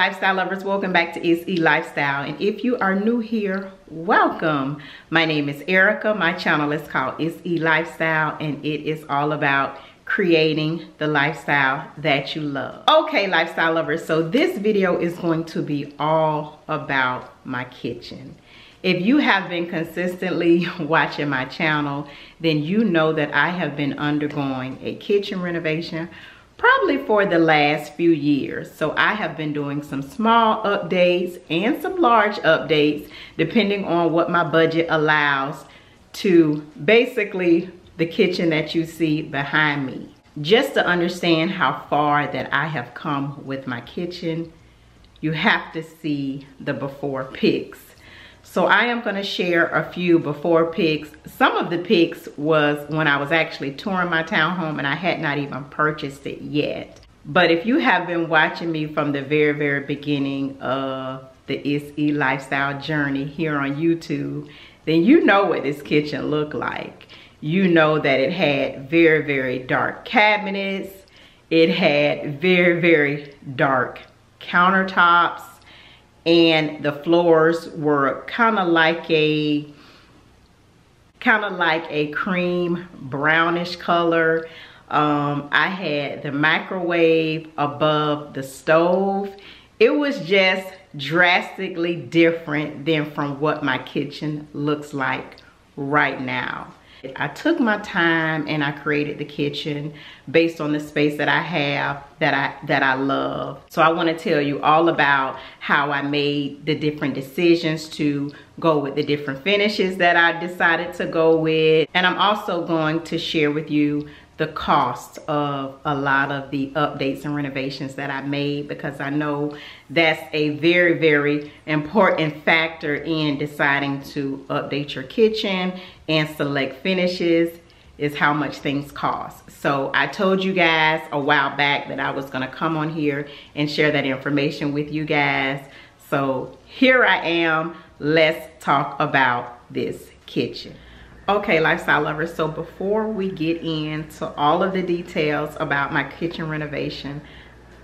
lifestyle lovers, welcome back to ItsELifestyle. And if you are new here, welcome. My name is Erica. My channel is called ItsELifestyle, and it is all about creating the lifestyle that you love. Okay, lifestyle lovers, so this video is going to be all about my kitchen. If you have been consistently watching my channel, then you know that I have been undergoing a kitchen renovation probably for the last few years. So I have been doing some small updates and some large updates depending on what my budget allows to basically the kitchen that you see behind me. Just to understand how far that I have come with my kitchen, you have to see the before pics. So I am going to share a few before pics. Some of the pics was when I was actually touring my townhome and I had not even purchased it yet. But if you have been watching me from the very beginning of the ItsELifestyle journey here on YouTube, then you know what this kitchen looked like. You know that it had very dark cabinets. It had very dark countertops. And the floors were kind of like a cream brownish color. I had the microwave above the stove. It was just drastically different than from what my kitchen looks like right now. I took my time and I created the kitchen based on the space that I have that I love. So I want to tell you all about how I made the different decisions to go with the different finishes that I decided to go with. And I'm also going to share with you the cost of a lot of the updates and renovations that I made, because I know that's a very important factor in deciding to update your kitchen and select finishes, is how much things cost. So I told you guys a while back that I was gonna come on here and share that information with you guys. So here I am. Let's talk about this kitchen. Okay, lifestyle lovers, so before we get into all of the details about my kitchen renovation,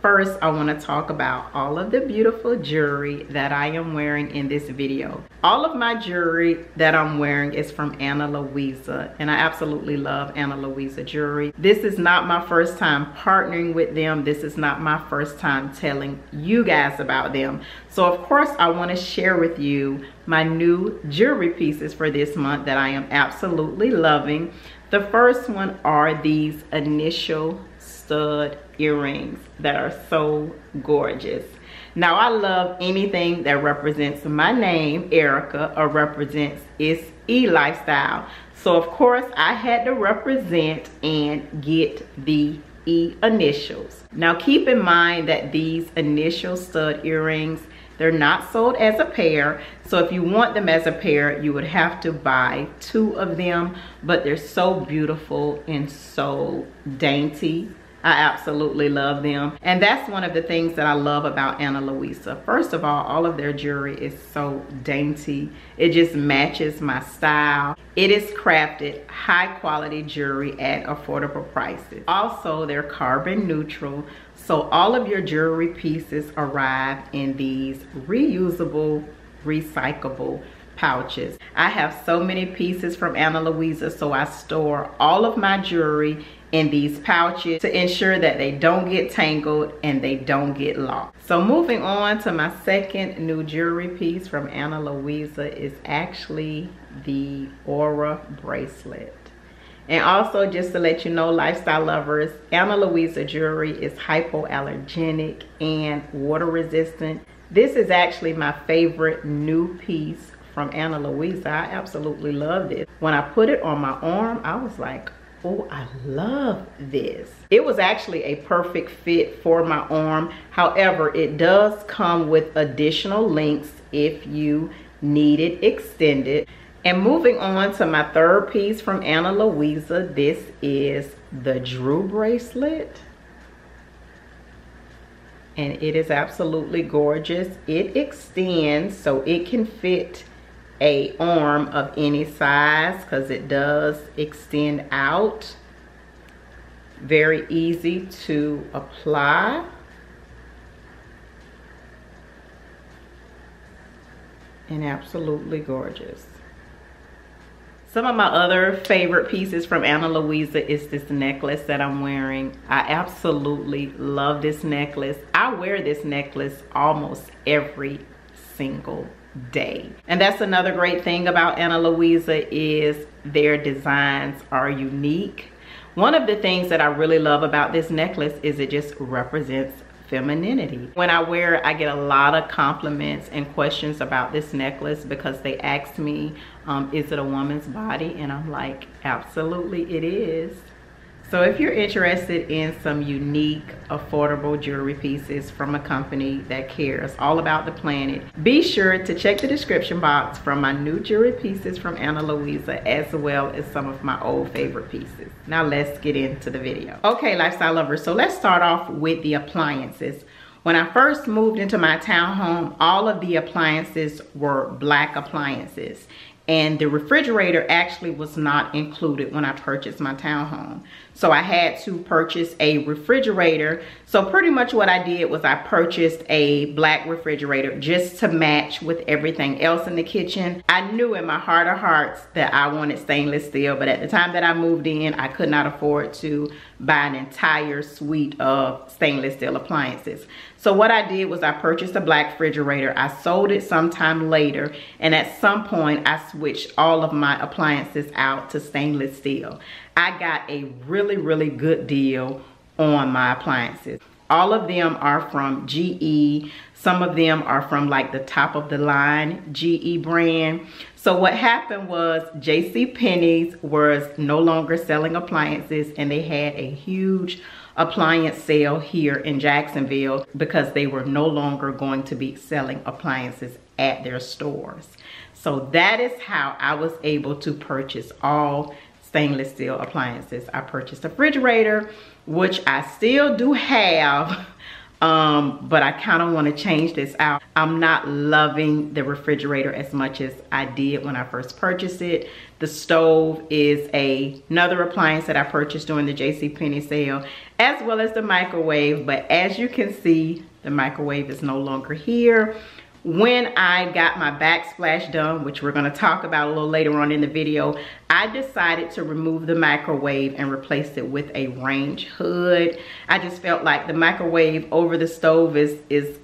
first I want to talk about all of the beautiful jewelry that I am wearing in this video. All of my jewelry that I'm wearing is from Ana Luisa, and I absolutely love Ana Luisa jewelry. This is not my first time partnering with them. This is not my first time telling you guys about them. So of course I want to share with you my new jewelry pieces for this month that I am absolutely loving. The first one are these initial stud earrings that are so gorgeous. Now I love anything that represents my name, Erica, or represents ItsELifestyle. So of course I had to represent and get the E initials. Now keep in mind that these initial stud earrings, they're not sold as a pair. So if you want them as a pair, you would have to buy 2 of them, but they're so beautiful and so dainty. I absolutely love them. And that's one of the things that I love about Ana Luisa. First of all of their jewelry is so dainty. It just matches my style. It is crafted high quality jewelry at affordable prices. Also, they're carbon neutral. So all of your jewelry pieces arrive in these reusable, recyclable pouches. I have so many pieces from Ana Luisa, so I store all of my jewelry in these pouches to ensure that they don't get tangled and they don't get lost. So moving on to my second new jewelry piece from Ana Luisa is actually the Ora Bracelet. And also, just to let you know, lifestyle lovers, Ana Luisa jewelry is hypoallergenic and water resistant. This is actually my favorite new piece from Ana Luisa. I absolutely love this. When I put it on my arm, I was like, oh, I love this. It was actually a perfect fit for my arm. However, it does come with additional links if you need it extended. And moving on to my third piece from Ana Luisa, this is the Drew bracelet. And it is absolutely gorgeous. It extends so it can fit a arm of any size, because it does extend out. Very easy to apply. and absolutely gorgeous. Some of my other favorite pieces from Ana Luisa is this necklace that I'm wearing. I absolutely love this necklace. I wear this necklace almost every single day. And that's another great thing about Ana Luisa is their designs are unique. One of the things that I really love about this necklace is it just represents femininity. When I wear it, I get a lot of compliments and questions about this necklace because they asked me, is it a woman's body? And I'm like, absolutely it is. So if you're interested in some unique, affordable jewelry pieces from a company that cares all about the planet, be sure to check the description box for my new jewelry pieces from Ana Luisa, as well as some of my old favorite pieces. Now let's get into the video. Okay, lifestyle lovers, so let's start off with the appliances. When I first moved into my townhome, all of the appliances were black appliances. And the refrigerator actually was not included when I purchased my townhome. So I had to purchase a refrigerator. So pretty much what I did was I purchased a black refrigerator just to match with everything else in the kitchen. I knew in my heart of hearts that I wanted stainless steel, but at the time that I moved in, I could not afford to buy an entire suite of stainless steel appliances. So what I did was I purchased a black refrigerator. I sold it sometime later, and at some point I switched all of my appliances out to stainless steel. I got a really good deal on my appliances. All of them are from GE. Some of them are from like the top of the line GE brand. So what happened was JCPenney's was no longer selling appliances, and they had a huge appliance sale here in Jacksonville because they were no longer going to be selling appliances at their stores. So that is how I was able to purchase all stainless steel appliances. I purchased a refrigerator, which I still do have, but I kind of want to change this out. I'm not loving the refrigerator as much as I did when I first purchased it. The stove is another appliance that I purchased during the JCPenney sale, as well as the microwave. But as you can see, the microwave is no longer here. When I got my backsplash done, which we're going to talk about a little later on in the video, I decided to remove the microwave and replace it with a range hood. I just felt like the microwave over the stove is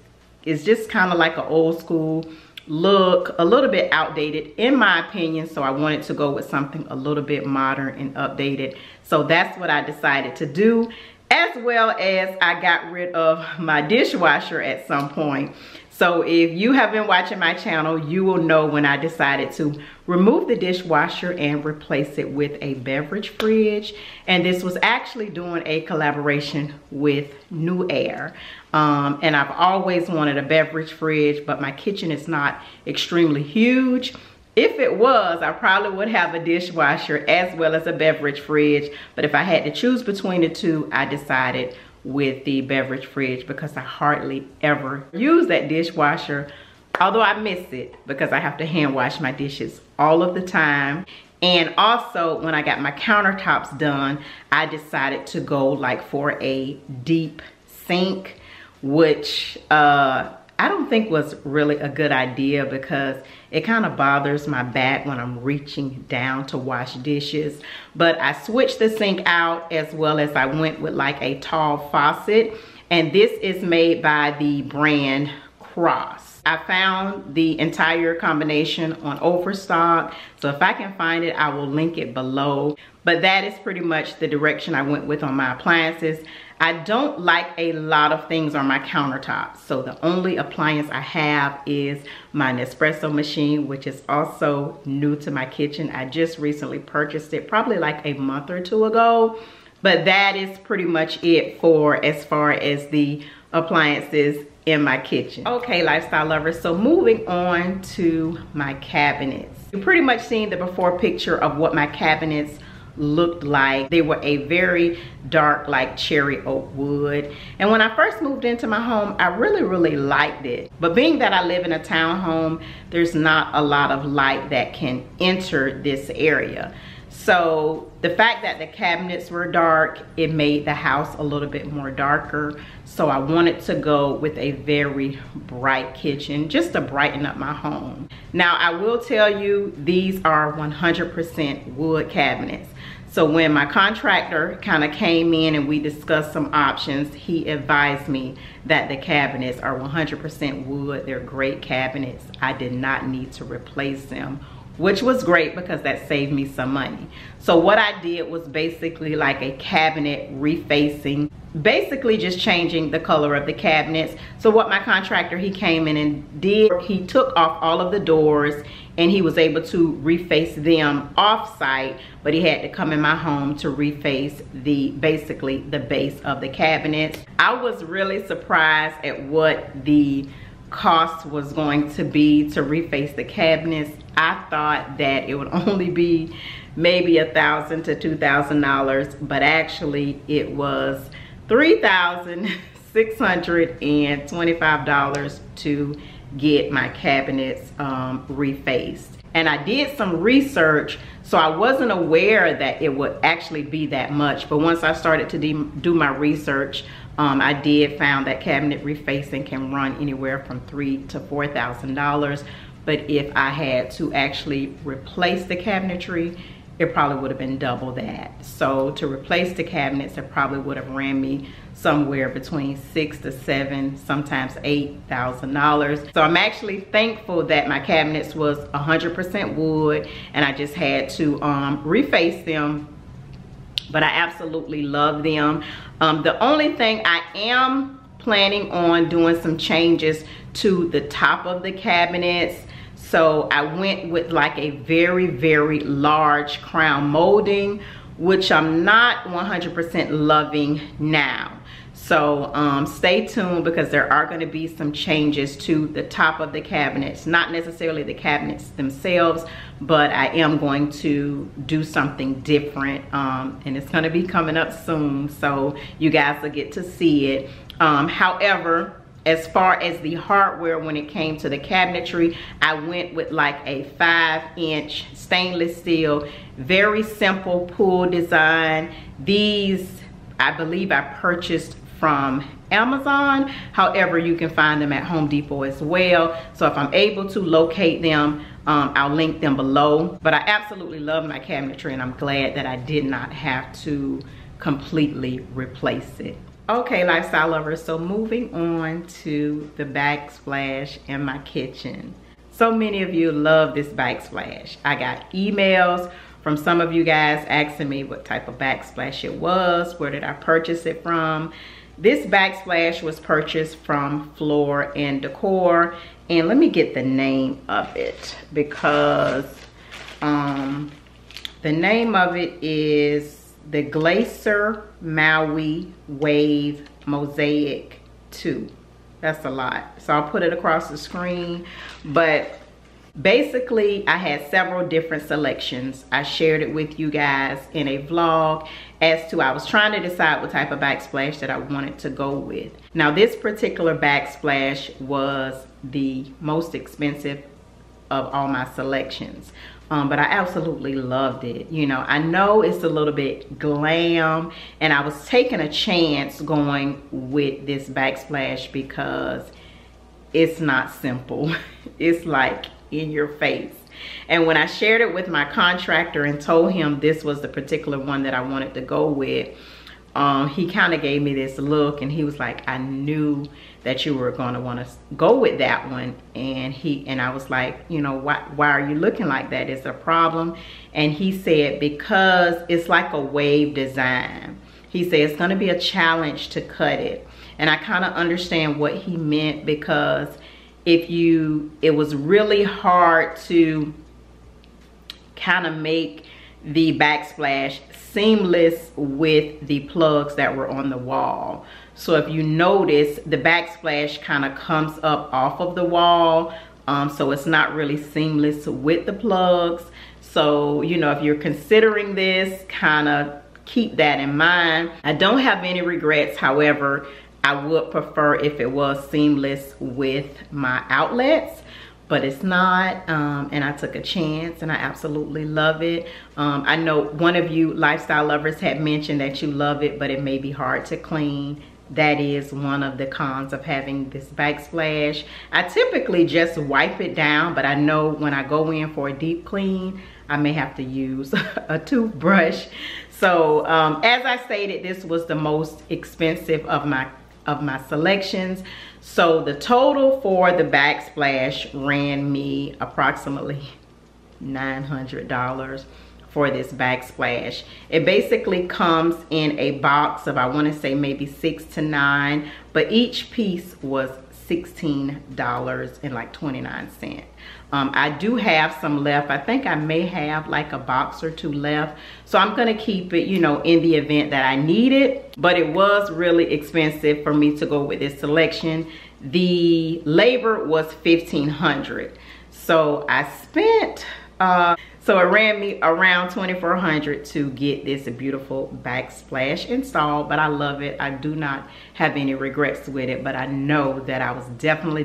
just kind of like an old school look, a little bit outdated in my opinion. So I wanted to go with something a little bit modern and updated. So that's what I decided to do, as well as I got rid of my dishwasher at some point. So if you have been watching my channel, you will know when I decided to remove the dishwasher and replace it with a beverage fridge. And this was actually doing a collaboration with New Air. And I've always wanted a beverage fridge, but my kitchen is not extremely huge. If it was, I probably would have a dishwasher as well as a beverage fridge. But if I had to choose between the two, I decided with the beverage fridge because I hardly ever use that dishwasher, although I miss it because I have to hand wash my dishes all of the time. And also when I got my countertops done, I decided to go like for a deep sink, which I don't think was really a good idea because it kind of bothers my back when I'm reaching down to wash dishes. But I switched the sink out, as well as I went with like a tall faucet. And this is made by the brand Quartz. I found the entire combination on Overstock. So if I can find it, I will link it below. But that is pretty much the direction I went with on my appliances. I don't like a lot of things on my countertops. So the only appliance I have is my Nespresso machine, which is also new to my kitchen. I just recently purchased it probably like a month or two ago. But that is pretty much it for as far as the appliances in my kitchen. Okay, lifestyle lovers, so moving on to my cabinets. You've pretty much seen the before picture of what my cabinets looked like. They were a very dark like cherry oak wood, and when I first moved into my home, I really liked it. But being that I live in a townhome, there's not a lot of light that can enter this area. So the fact that the cabinets were dark, it made the house a little bit more darker. So I wanted to go with a very bright kitchen just to brighten up my home. Now I will tell you, these are 100% wood cabinets. So when my contractor kind of came in and we discussed some options, he advised me that the cabinets are 100% wood. They're great cabinets. I did not need to replace them, which was great because that saved me some money. So what I did was basically like a cabinet refacing, basically just changing the color of the cabinets. So what my contractor, he came in and did, he took off all of the doors and he was able to reface them off site, but he had to come in my home to reface basically the base of the cabinets. I was really surprised at what the cost was going to be to reface the cabinets. I thought that it would only be maybe $1,000 to $2,000, but actually it was $3,625 to get my cabinets refaced. And I did some research, so I wasn't aware that it would actually be that much, but once I started to do my research, I did found that cabinet refacing can run anywhere from $3,000 to $4,000. But if I had to actually replace the cabinetry, it probably would have been double that. So to replace the cabinets, it probably would have ran me somewhere between $6,000 to $7,000, sometimes $8,000. So I'm actually thankful that my cabinets was 100% wood and I just had to reface them. But I absolutely love them. The only thing, I am planning on doing some changes to the top of the cabinets. So I went with like a very, very large crown molding, which I'm not 100% loving now. So stay tuned because there are going to be some changes to the top of the cabinets, not necessarily the cabinets themselves, but I am going to do something different, and it's going to be coming up soon, so you guys will get to see it. However, as far as the hardware, when it came to the cabinetry, I went with like a 5-inch stainless steel, very simple pull design. These, I believe I purchased from Amazon. However, you can find them at Home Depot as well. So if I'm able to locate them, I'll link them below. But I absolutely love my cabinetry and I'm glad that I did not have to completely replace it. Okay, lifestyle lovers, so moving on to the backsplash in my kitchen. So many of you love this backsplash. I got emails from some of you guys asking me what type of backsplash it was, where did I purchase it from. This backsplash was purchased from Floor and Decor, and let me get the name of it because the name of it is the Glacier Maui Wave Mosaic 2. That's a lot, so I'll put it across the screen. But basically, I had several different selections. I shared it with you guys in a vlog as to, I was trying to decide what type of backsplash that I wanted to go with. Now, this particular backsplash was the most expensive of all my selections. But I absolutely loved it. You know, I know it's a little bit glam, and I was taking a chance going with this backsplash because it's not simple. It's like in your face. And when I shared it with my contractor and told him this was the particular one that I wanted to go with, he kind of gave me this look and he was like, I knew that you were going to want to go with that one. And I was like, you know, why are you looking like that? Is there a problem? And he said, because it's like a wave design. He said it's going to be a challenge to cut it. And I kind of understand what he meant, because it was really hard to kind of make the backsplash seamless with the plugs that were on the wall. So if you notice, the backsplash kind of comes up off of the wall, so it's not really seamless with the plugs. So, you know, if you're considering this, kind of keep that in mind. I don't have any regrets. However, I would prefer if it was seamless with my outlets. but it's not, and I took a chance and I absolutely love it. I know one of you lifestyle lovers had mentioned that you love it, but it may be hard to clean. That is one of the cons of having this backsplash. I typically just wipe it down, but I know when I go in for a deep clean, I may have to use a toothbrush. So as I stated, this was the most expensive of my selections. So the total for the backsplash ran me approximately $900 for this backsplash. It basically comes in a box of, I want to say maybe 6 to 9, but each piece was $16.29. I do have some left. I think I may have like a box or 2 left, so I'm gonna keep it, you know, in the event that I need it. But it was really expensive for me to go with this selection. The labor was $1,500, so I spent so it ran me around $2,400 to get this beautiful backsplash installed. But I love it. I do not have any regrets with it, but I know that I was definitely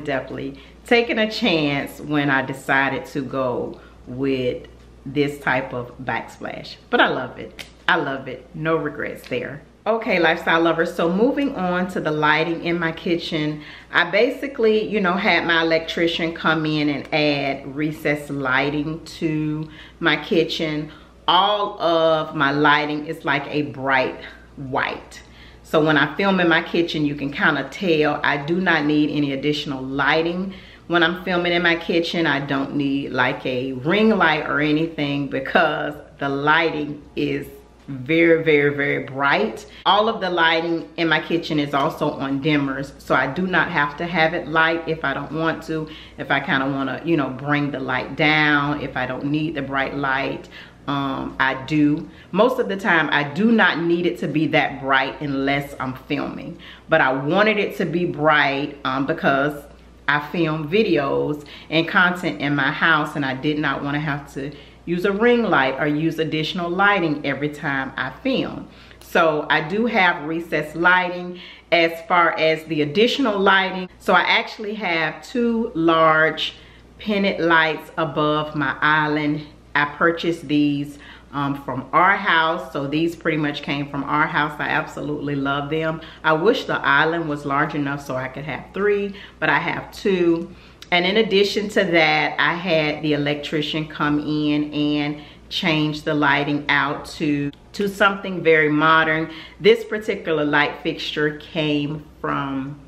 taking a chance when I decided to go with this type of backsplash. But I love it. I love it. No regrets there. Okay, lifestyle lovers, so moving on to the lighting in my kitchen. I basically, you know, had my electrician come in and add recessed lighting to my kitchen. All of my lighting is like a bright white. So when I film in my kitchen, you can kind of tell I do not need any additional lighting. When I'm filming in my kitchen, I don't need like a ring light or anything because the lighting is very bright. All of the lighting in my kitchen is also on dimmers, so I do not have to have it light if I don't want to. If I kind of want to, you know, bring the light down, if I don't need the bright light, I do. Most of the time I do not need it to be that bright unless I'm filming, but I wanted it to be bright because I film videos and content in my house, and I did not want to have to use a ring light or use additional lighting every time I film. So I do have recessed lighting. As far as the additional lighting, so I actually have 2 large pennant lights above my island. I purchased these from our house, so these pretty much came from our house. I absolutely love them. I wish the island was large enough so I could have 3, but I have 2. And in addition to that, I had the electrician come in and change the lighting out to something very modern. This particular light fixture came from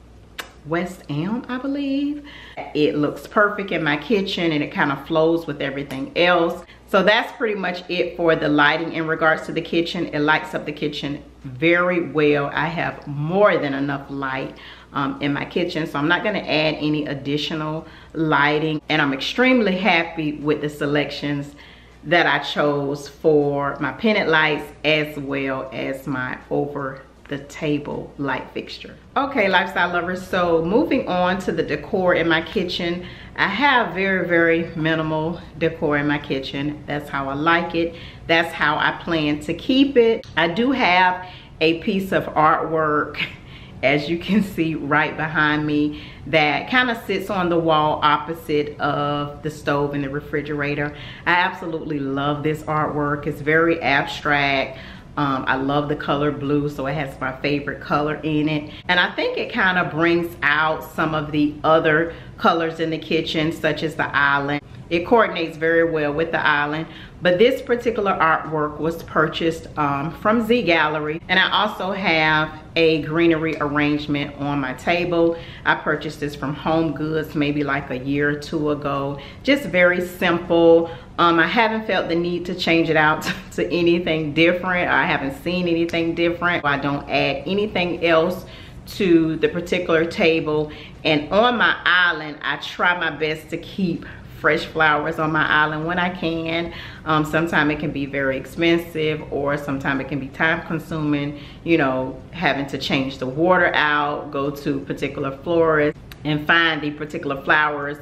West Elm, I believe. It looks perfect in my kitchen and it kind of flows with everything else. So that's pretty much it for the lighting in regards to the kitchen. It lights up the kitchen very well. I have more than enough light in my kitchen, so I'm not going to add any additional lighting, and I'm extremely happy with the selections that I chose for my pennant lights as well as my over the table light fixture. Okay, lifestyle lovers, so moving on to the decor in my kitchen. I have very minimal decor in my kitchen. That's how I like it. That's how I plan to keep it. I do have a piece of artwork, as you can see right behind me, that kind of sits on the wall opposite of the stove and the refrigerator. I absolutely love this artwork. It's very abstract. I love the color blue, so it has my favorite color in it. And I think it kind of brings out some of the other colors in the kitchen, such as the island. It coordinates very well with the island. But this particular artwork was purchased from Z Gallery. And I also have a greenery arrangement on my table. I purchased this from Home Goods maybe like a year or 2 ago. Just very simple. I haven't felt the need to change it out to anything different. I haven't seen anything different. I don't add anything else to the particular table. And on my island, I try my best to keep fresh flowers on my island when I can. Sometimes it can be very expensive, or sometimes it can be time consuming, you know, having to change the water out, go to particular florists and find the particular flowers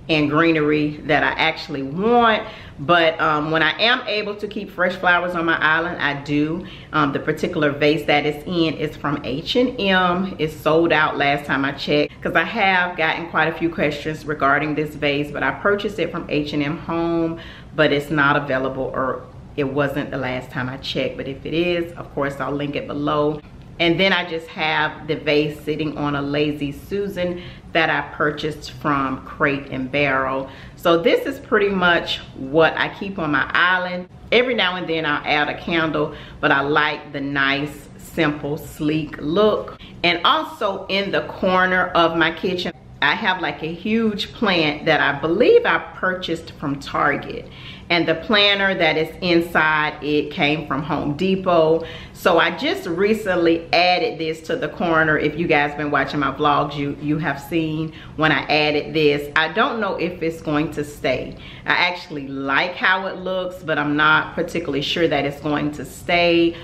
and greenery that I actually want. But when I am able to keep fresh flowers on my island, I do. The particular vase that it's in is from H&M. It's sold out last time I checked, because I have gotten quite a few questions regarding this vase, but I purchased it from H&M Home, but it's not available, or it wasn't the last time I checked. But if it is, of course, I'll link it below. And then I just have the vase sitting on a Lazy Susan that I purchased from Crate and Barrel. So this is pretty much what I keep on my island. Every now and then I'll add a candle, but I like the nice, simple, sleek look. And also in the corner of my kitchen, I have like a huge plant that I believe I purchased from Target. And the planter that is inside it came from Home Depot. So I just recently added this to the corner. If you guys been watching my vlogs, you have seen when I added this. I don't know if it's going to stay. I actually like how it looks, but I'm not particularly sure that it's going to stay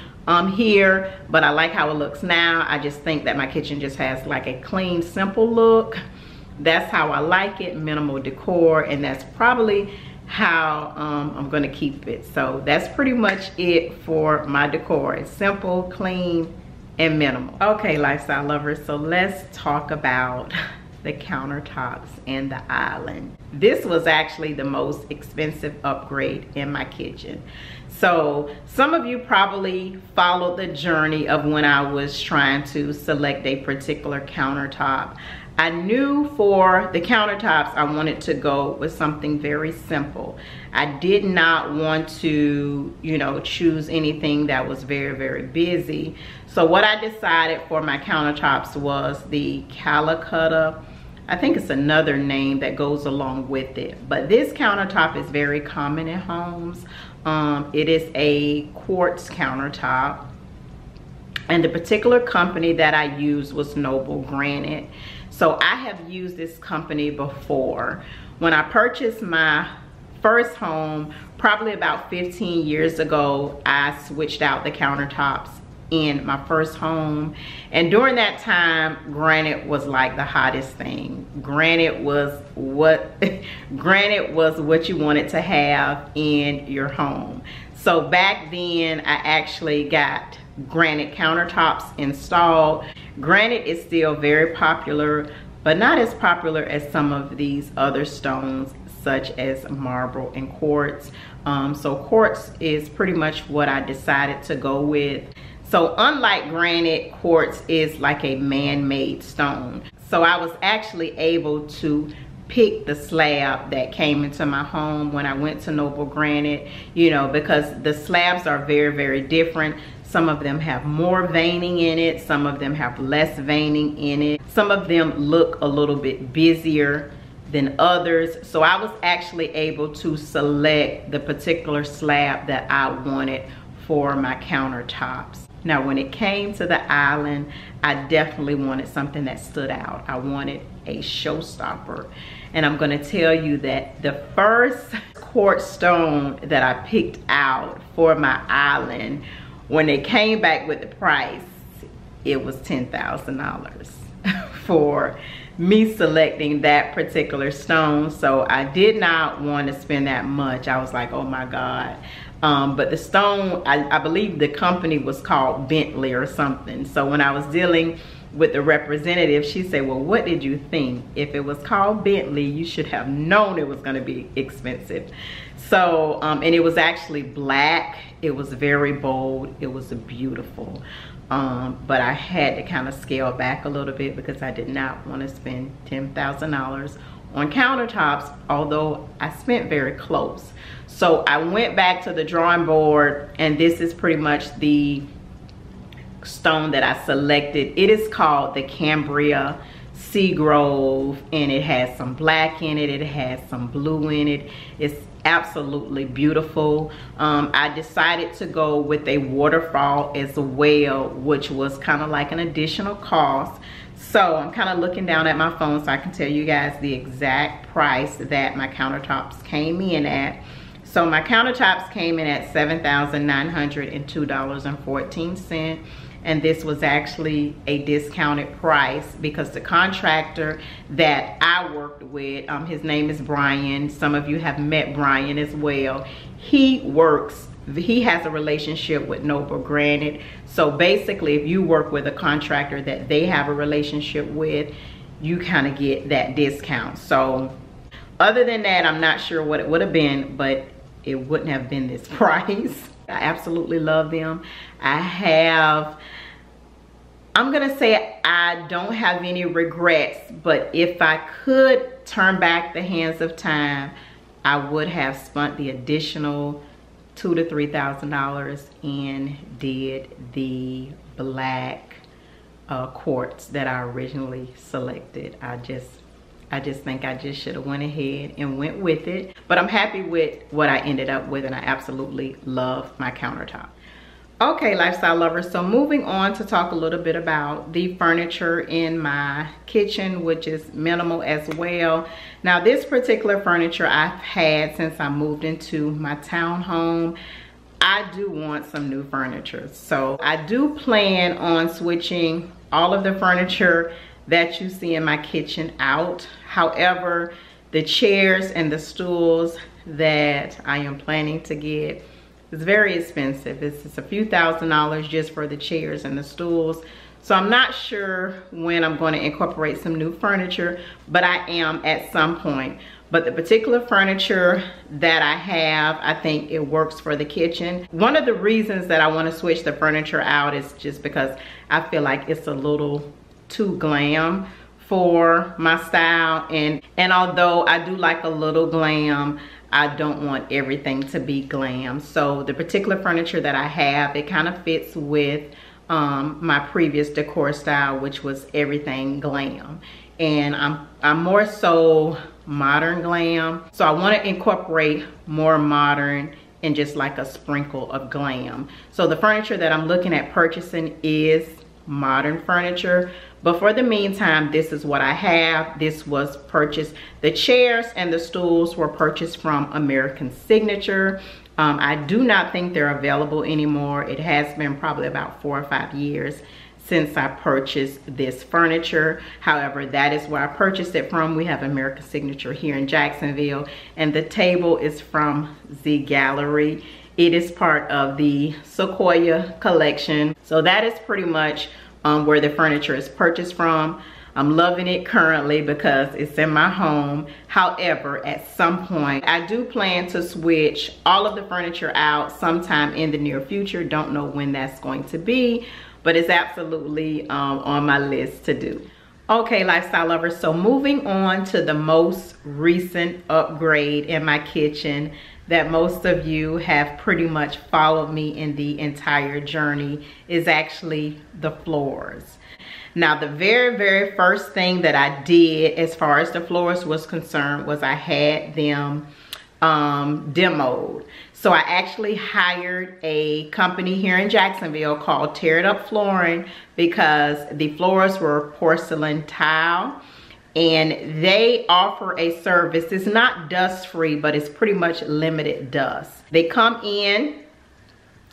here. But I like how it looks now. I just think that my kitchen just has like a clean, simple look. That's how I like it, minimal decor, and that's probably how I'm gonna keep it. So that's pretty much it for my decor. It's simple, clean, and minimal. Okay, lifestyle lovers, so let's talk about the countertops and the island. This was actually the most expensive upgrade in my kitchen. So some of you probably followed the journey of when I was trying to select a particular countertop. I knew for the countertops I wanted to go with something very simple. I did not want to, you know, choose anything that was very, very busy. So what I decided for my countertops was the Calcutta. I think it's another name that goes along with it. But this countertop is very common in homes. It is a quartz countertop. And the particular company that I used was Noble Granite. So I have used this company before. When I purchased my first home, probably about 15 years ago, I switched out the countertops in my first home. And during that time, granite was like the hottest thing. Granite was what you wanted to have in your home. So back then, I actually got granite countertops installed. Granite is still very popular, but not as popular as some of these other stones, such as marble and quartz. So quartz is pretty much what I decided to go with. So unlike granite, quartz is like a man-made stone. So I was actually able to pick the slab that came into my home when I went to Noble Granite, you know, because the slabs are very, very different. Some of them have more veining in it. Some of them have less veining in it. Some of them look a little bit busier than others. So I was actually able to select the particular slab that I wanted for my countertops. Now, when it came to the island, I definitely wanted something that stood out. I wanted a showstopper. And I'm gonna tell you that the first quartz stone that I picked out for my island, when they came back with the price, it was $10,000 for me selecting that particular stone. So I did not want to spend that much. I was like, oh my God. But the stone, I believe the company was called Bentley or something. So when I was dealing with the representative, she said, well, what did you think? If it was called Bentley, you should have known it was going to be expensive. So, and it was actually black. It was very bold. It was beautiful. But I had to kind of scale back a little bit because I did not want to spend $10,000 on countertops, although I spent very close. So I went back to the drawing board, and this is pretty much the stone that I selected. It is called the Cambria Seagrove, and it has some black in it. It has some blue in it. It's absolutely beautiful. I decided to go with a waterfall as well, which was kind of like an additional cost. So I'm kind of looking down at my phone so I can tell you guys the exact price that my countertops came in at. So my countertops came in at $7,902.14. and this was actually a discounted price because the contractor that I worked with, his name is Brian. Some of you have met Brian as well. He has a relationship with Noble Granite. So basically, if you work with a contractor that they have a relationship with, you kind of get that discount. So other than that, I'm not sure what it would have been, but it wouldn't have been this price. I absolutely love them. I'm gonna say I don't have any regrets, but if I could turn back the hands of time, I would have spent the additional $2,000 to $3,000 and did the black quartz that I originally selected. I just think I just should have went ahead and went with it. But I'm happy with what I ended up with, and I absolutely love my countertop. Okay, lifestyle lovers, so moving on to talk a little bit about the furniture in my kitchen, which is minimal as well. Now, this particular furniture I've had since I moved into my townhome. I do want some new furniture. So I do plan on switching all of the furniture that you see in my kitchen out. However, the chairs and the stools that I am planning to get, it's very expensive. It's a few $1,000s just for the chairs and the stools. So I'm not sure when I'm going to incorporate some new furniture, but I am at some point. But the particular furniture that I have, I think it works for the kitchen. One of the reasons that I want to switch the furniture out is just because I feel like it's a little too glam for my style. And although I do like a little glam, I don't want everything to be glam. So the particular furniture that I have, it kind of fits with my previous decor style, which was everything glam. And I'm more so modern glam. So I want to incorporate more modern and just like a sprinkle of glam. So the furniture that I'm looking at purchasing is modern furniture. But for the meantime, this is what I have. This was purchased. The chairs and the stools were purchased from American Signature. I do not think they're available anymore. It has been probably about 4 or 5 years since I purchased this furniture. However, that is where I purchased it from. We have American Signature here in Jacksonville, and the table is from Z Gallery. It is part of the Sequoia collection. So that is pretty much where the furniture is purchased from. I'm loving it currently because it's in my home. However, at some point, I do plan to switch all of the furniture out sometime in the near future. Don't know when that's going to be, but it's absolutely on my list to do. Okay, lifestyle lovers, so moving on to the most recent upgrade in my kitchen that most of you have pretty much followed me in the entire journey is actually the floors. Now, the very first thing that I did as far as the floors was concerned was I had them demoed. So I actually hired a company here in Jacksonville called Tear It Up Flooring because the floors were porcelain tile, and they offer a service. It's not dust free, but it's pretty much limited dust. They come in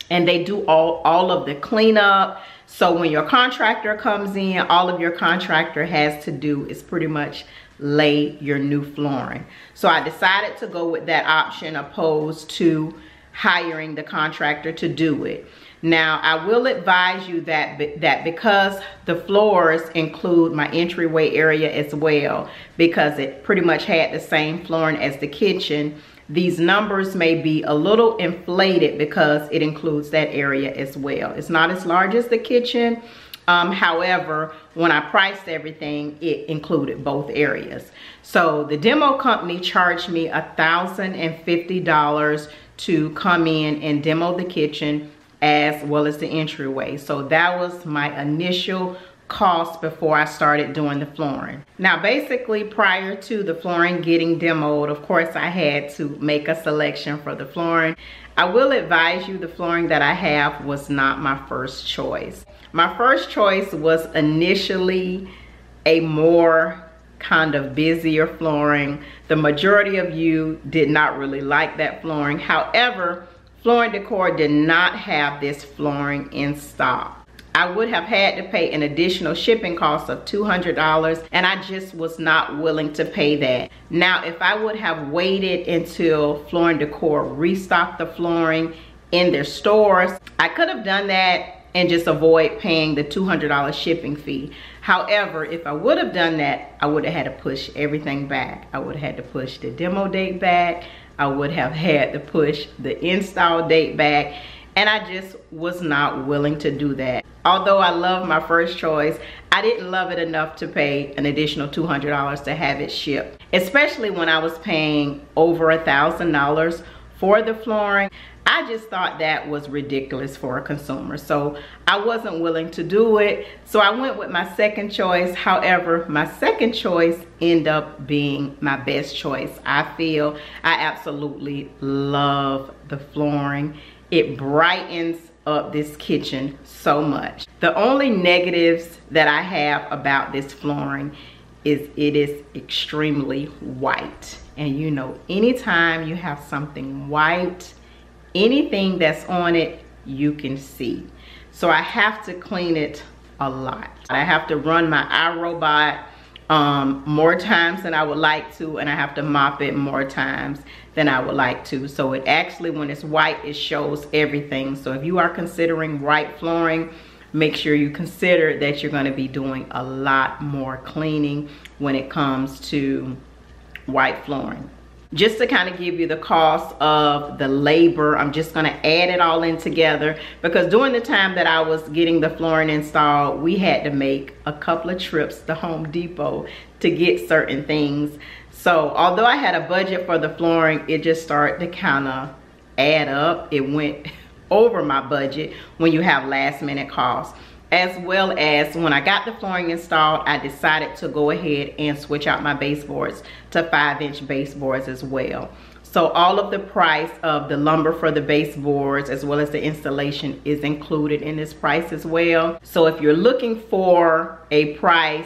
and they do all of the cleanup. So when your contractor comes in, all of your contractor has to do is pretty much lay your new flooring. So I decided to go with that option opposed to hiring the contractor to do it. Now, I will advise you that because the floors include my entryway area as well, because it pretty much had the same flooring as the kitchen, these numbers may be a little inflated because it includes that area as well. It's not as large as the kitchen. However, when I priced everything, it included both areas. So the demo company charged me $1,050 to come in and demo the kitchen as well as the entryway. So that was my initial cost before I started doing the flooring. Now, basically, prior to the flooring getting demoed, of course, I had to make a selection for the flooring. I will advise you the flooring that I have was not my first choice. My first choice was initially a more kind of busier flooring. The majority of you did not really like that flooring. However, Flooring Decor did not have this flooring in stock. I would have had to pay an additional shipping cost of $200, and I just was not willing to pay that. Now, if I would have waited until Floor & Decor restocked the flooring in their stores, I could have done that and just avoid paying the $200 shipping fee. However, if I would have done that, I would have had to push everything back. I would have had to push the demo date back. I would have had to push the install date back, and I just was not willing to do that. Although I love my first choice, I didn't love it enough to pay an additional $200 to have it shipped, especially when I was paying over $1,000 for the flooring. I just thought that was ridiculous for a consumer, so I wasn't willing to do it. So I went with my second choice. However, my second choice ended up being my best choice. I feel I absolutely love the flooring. It brightens up this kitchen so much. The only negatives that I have about this flooring is it is extremely white. And you know, anytime you have something white, anything that's on it, you can see. So I have to clean it a lot. I have to run my iRobot more times than I would like to, and I have to mop it more times than I would like to. So it actually, when it's white, it shows everything. So if you are considering white flooring, make sure you consider that you're going to be doing a lot more cleaning when it comes to white flooring. Just to kind of give you the cost of the labor, I'm just going to add it all in together, because during the time that I was getting the flooring installed, we had to make a couple of trips to Home Depot to get certain things. So although I had a budget for the flooring, it just started to kind of add up. It went over my budget when you have last minute costs. As well as when I got the flooring installed, I decided to go ahead and switch out my baseboards to 5-inch baseboards as well. So all of the price of the lumber for the baseboards as well as the installation is included in this price as well. So if you're looking for a price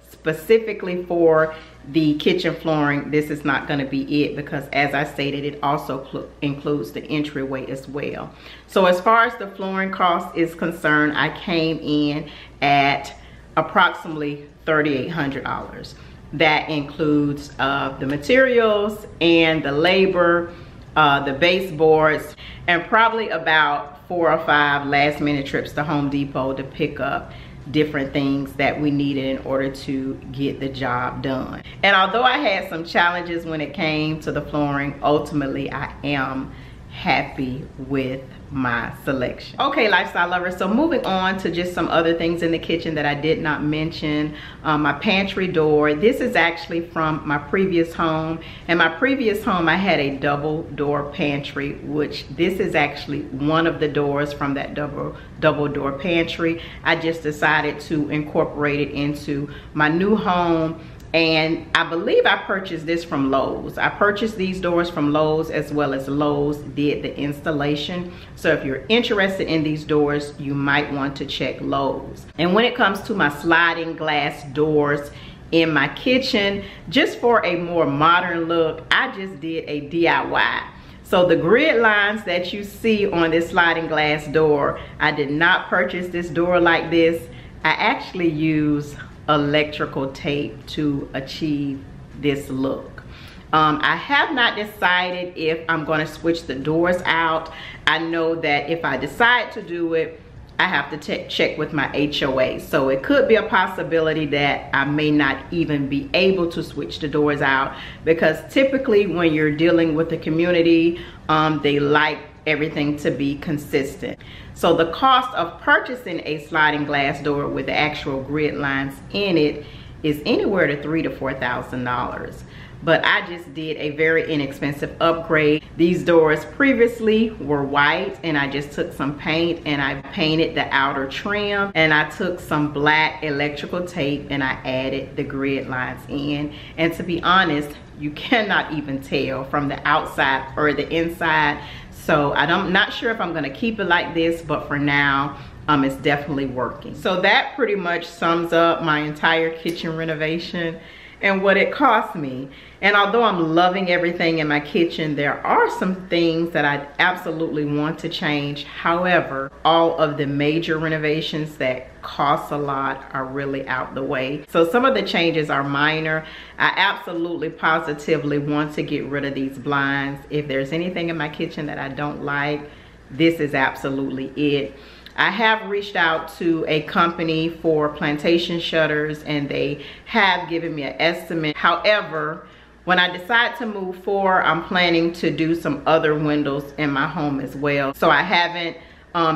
specifically for the kitchen flooring, this is not going to be it, because as I stated, it also includes the entryway as well. So as far as the flooring cost is concerned, I came in at approximately $3,800. That includes the materials and the labor, the baseboards, and probably about 4 or 5 last minute trips to Home Depot to pick up different things that we needed in order to get the job done. And although I had some challenges when it came to the flooring, ultimately I am happy with my selection. Okay, lifestyle lovers, so moving on to just some other things in the kitchen that I did not mention. My pantry door, this is actually from my previous home. In my previous home, I had a double door pantry, which this is actually one of the doors from that double door pantry. I just decided to incorporate it into my new home. And I believe I purchased this from Lowe's. I purchased these doors from Lowe's, as well as Lowe's did the installation. So if you're interested in these doors, you might want to check Lowe's. And when it comes to my sliding glass doors in my kitchen, just for a more modern look, I just did a DIY. So the grid lines that you see on this sliding glass door, I did not purchase this door like this. I actually use electrical tape to achieve this look. I have not decided if I'm going to switch the doors out. I know that if I decide to do it, I have to check with my HOA. So it could be a possibility that I may not even be able to switch the doors out, because typically when you're dealing with the community, they like everything to be consistent. So the cost of purchasing a sliding glass door with the actual grid lines in it is anywhere to $3,000 to $4,000. But I just did a very inexpensive upgrade. These doors previously were white, and I just took some paint and I painted the outer trim, and I took some black electrical tape and I added the grid lines in. And to be honest, you cannot even tell from the outside or the inside. So I'm not sure if I'm gonna keep it like this, but for now, it's definitely working. So that pretty much sums up my entire kitchen renovation. and what it cost me. And although I'm loving everything in my kitchen, there are some things that I absolutely want to change. However, all of the major renovations that cost a lot are really out the way. So some of the changes are minor. I absolutely positively want to get rid of these blinds. If there's anything in my kitchen that I don't like, this is absolutely it. I have reached out to a company for plantation shutters and they have given me an estimate. However, when I decide to move forward, I'm planning to do some other windows in my home as well. So I haven't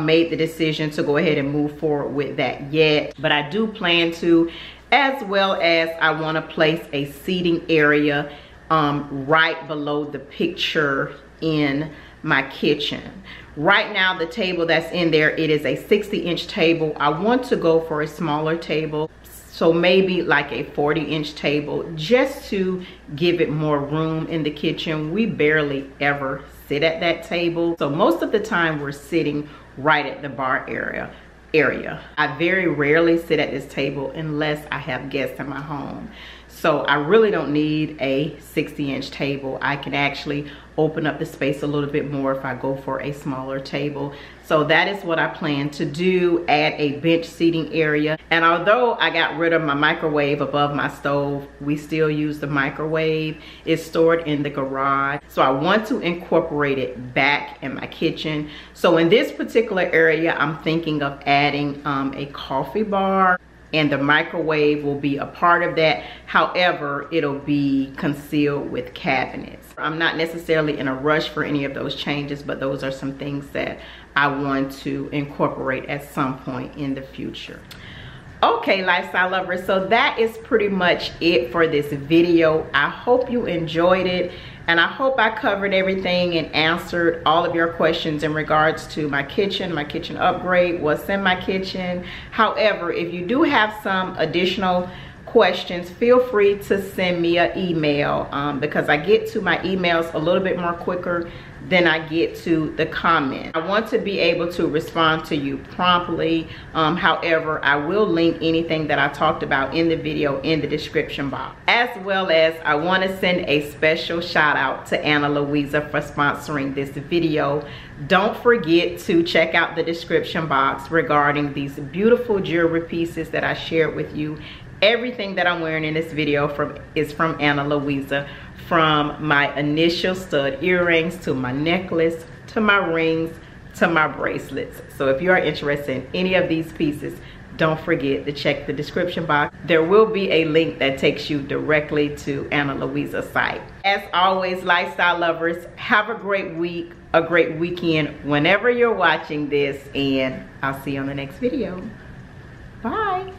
made the decision to go ahead and move forward with that yet, but I do plan to, as well as I want to place a seating area right below the picture in my kitchen. Right now the table that's in there, it is a 60-inch table. I want to go for a smaller table, so maybe like a 40-inch table, just to give it more room in the kitchen. We barely ever sit at that table, so most of the time we're sitting right at the bar area. I very rarely sit at this table unless I have guests in my home. So I really don't need a 60-inch table. I can actually open up the space a little bit more if I go for a smaller table. So that is what I plan to do, add a bench seating area. And although I got rid of my microwave above my stove, we still use the microwave. It's stored in the garage. So I want to incorporate it back in my kitchen. So in this particular area, I'm thinking of adding a coffee bar, and the microwave will be a part of that. However, it'll be concealed with cabinets. I'm not necessarily in a rush for any of those changes, but those are some things that I want to incorporate at some point in the future. Okay, lifestyle lovers, so that is pretty much it for this video. I hope you enjoyed it, and I hope I covered everything and answered all of your questions in regards to my kitchen upgrade, what's in my kitchen. However, if you do have some additional questions, feel free to send me an email because I get to my emails a little bit more quicker than I get to the comment. I want to be able to respond to you promptly. However, I will link anything that I talked about in the video in the description box. As well as I want to send a special shout out to Ana Luisa for sponsoring this video. Don't forget to check out the description box regarding these beautiful jewelry pieces that I shared with you. Everything that I'm wearing in this video is from Ana Luisa, from my initial stud earrings to my necklace to my rings to my bracelets. So if you are interested in any of these pieces, don't forget to check the description box. There will be a link that takes you directly to Ana Luisa's site. As always, lifestyle lovers, have a great week, a great weekend whenever you're watching this, and I'll see you on the next video. Bye.